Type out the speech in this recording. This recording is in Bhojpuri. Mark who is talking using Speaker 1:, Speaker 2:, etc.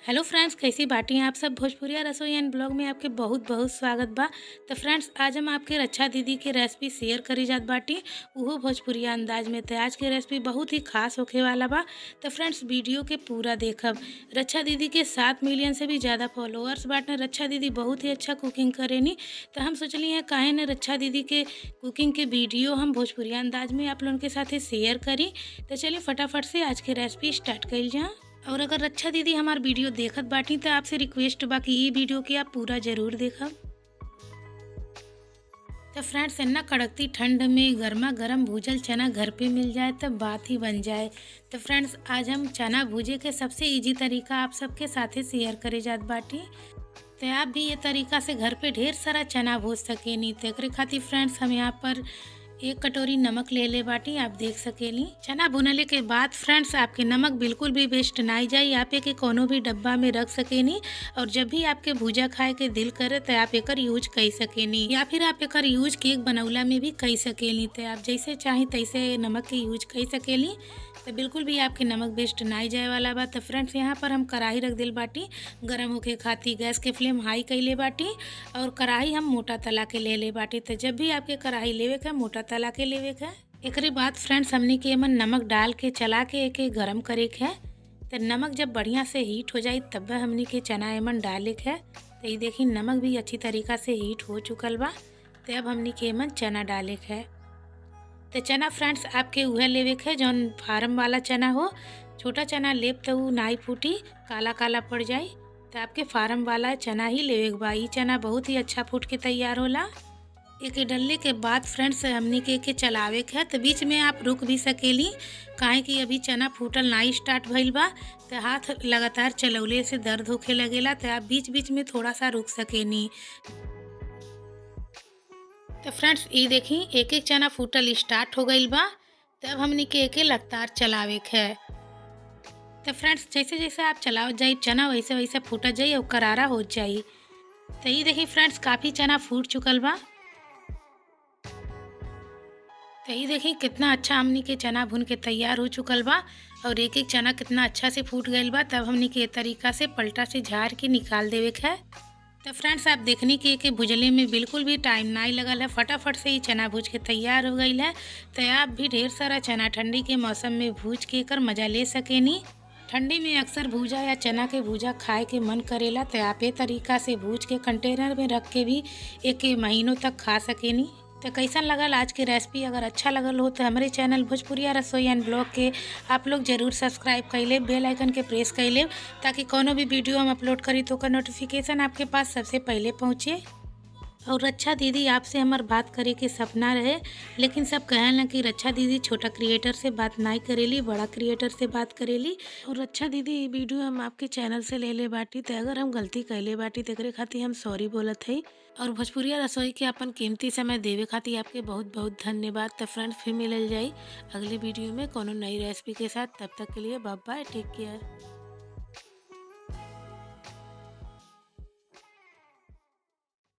Speaker 1: हेलो फ्रेंड्स, कैसी बाटी हैं आप सब। भोजपुरिया रसोई एंड ब्लॉग में आपके बहुत बहुत स्वागत बा। तो फ्रेंड्स, आज हम आपके रक्षा दीदी की रेसिपी शेयर करी जात बाटी, उहो भोजपुरिया अंदाज में। तो आज की रेसिपी बहुत ही खास होखे वाला बा। तो फ्रेंड्स, वीडियो के पूरा देखब। रक्षा दीदी के 7 मिलियन से भी ज़्यादा फॉलोअर्स बाटे। रक्षा दीदी बहुत ही अच्छा कुकिंग करेनी। तो हम सोचली हैं काहे न रक्षा दीदी के कुकिंग के वीडियो हम भोजपुरिया अंदाज में आप लोगों के साथ शेयर करी। तो चलिए फटाफट से आज की रेसिपी स्टार्ट कइल जा। और अगर रक्षा दीदी हमार वीडियो देखत बाटी तो आपसे रिक्वेस्ट बा कि ये वीडियो के आप पूरा जरूर देखब। तो फ्रेंड्स, इतना कड़कती ठंड में गर्मा गर्म भूजल चना घर पे मिल जाए तो बात ही बन जाए। तो फ्रेंड्स, आज हम चना भूजे के सबसे इजी तरीका आप सबके साथे शेयर करे जात बाटी। तो आप भी ये तरीका से घर पे ढेर सारा चना भूज सकेनी। तो एकरे खातिर फ्रेंड्स, हम यहाँ पर 1 कटोरी नमक ले बाटी, आप देख सकेली। चना भुनले के बाद फ्रेंड्स, आपके नमक बिल्कुल भी वेस्ट ना जाए। आप एक कोनो भी डब्बा में रख सकेनी और जब भी आपके भुजा खाए के दिल करे तो आप एकर यूज कर सकेनी, या फिर आप एकर यूज केक बनौला में भी कर सकेली। तो आप जैसे चाहे तैसे नमक के यूज कर सकेली। तो बिल्कुल भी आपके नमक वेस्ट ना जाए वाला बा। तो फ्रेंड्स, यहाँ पर हम कढ़ाई रख दिल बाटी गरम होके खाती। गैस के फ्लेम हाई कैले बाटी और कढ़ाई हम मोटा तला के ले बाटी। तो जब भी आपके कढ़ाई लेवे का मोटा तला के लेवे का। एकरे बाद फ्रेंड्स, हमने के एमन नमक डाल के चला के एके गरम करे के है। तो नमक जब बढ़िया से हीट हो जाए तब हमने के चना एमन डाले के है। तो ये देखिए नमक भी अच्छी तरीका से हीट हो चुकल बा। तो अब हमने के एमन चना डाले के है। तो चना फ्रेंड्स, आपके उहे लेवे के है जौन फार्म वाला चना हो। छोटा चना लेब तो वो नाई फूटी, काला काला पड़ जाए। तो आपके फार्म वाला चना ही लेवे के बा। ई चना बहुत ही अच्छा फूट के तैयार होला। एके डलने के बाद फ्रेंड्स, हमनी के चलावे के है। तो बीच में आप रुक भी सकेली, काहे कि अभी चना फूटल ना स्टार्ट भइल बा। तो हाथ लगातार चलौले से दर्द होखे लगेला। तो आप बीच बीच में थोड़ा सा रुक सकेनी। तो फ्रेंड्स, ये देखी एक एक चना फूटल स्टार्ट हो गईल बा। तब हमनी के एके लगातार चलावे के है। तो फ्रेंड्स, जैसे जैसे आप चलाओ जाई चना वैसे वैसे फूटा जाई और करारा हो जाई। तो ये देखी फ्रेंड्स, काफ़ी चना फूट चुकल बा। तो ये देखी कितना अच्छा हमनी के चना भुन के तैयार हो चुकल बा और एक एक चना कितना अच्छा से फूट गईल बा। तब हमनी के तरीका से पलटा से झाड़ के निकाल देवे के है। तो फ्रेंड्स, आप देखनी कि भुजले में बिल्कुल भी टाइम नहीं लगल है। फटाफट से ही चना भूज के तैयार हो गई है। तो आप भी ढेर सारा चना ठंडी के मौसम में भूज के कर मज़ा ले सकेनी। ठंडी में अक्सर भूजा या चना के भूजा खाए के मन करेला। तो आप ये तरीका से भूज के कंटेनर में रख के भी एक महीनों तक खा सकेनी। तो कैसन लगल आज की रेसिपी। अगर अच्छा लगल हो तो हमारे चैनल भोजपुरिया रसोई एंड ब्लॉग के आप लोग जरूर सब्सक्राइब कर ले, बेल आइकन के प्रेस कर ले, ताकि कोनो भी वीडियो हम अपलोड करी तो का नोटिफिकेशन आपके पास सबसे पहले पहुँचे। और रक्षा दीदी आपसे हमार बात करे के सपना रहे, लेकिन सब कहल ना कि रक्षा दीदी छोटा क्रिएटर से बात नहीं करेली, बड़ा क्रिएटर से बात करेली। और रक्षा दीदी ये वीडियो हम आपके चैनल से ले बाटी। तो अगर हम गलती कैले बाटी तो एकरे खातिर हम सॉरी बोलत है। और भोजपुरिया रसोई के अपन कीमती समय देवे खातिर आपके बहुत बहुत धन्यवाद। तो फ्रेंड्स, फिर मिलल जाई अगली वीडियो में कोनो नई रेसिपी के साथ। तब तक के लिए बाय बाय, टेक केयर।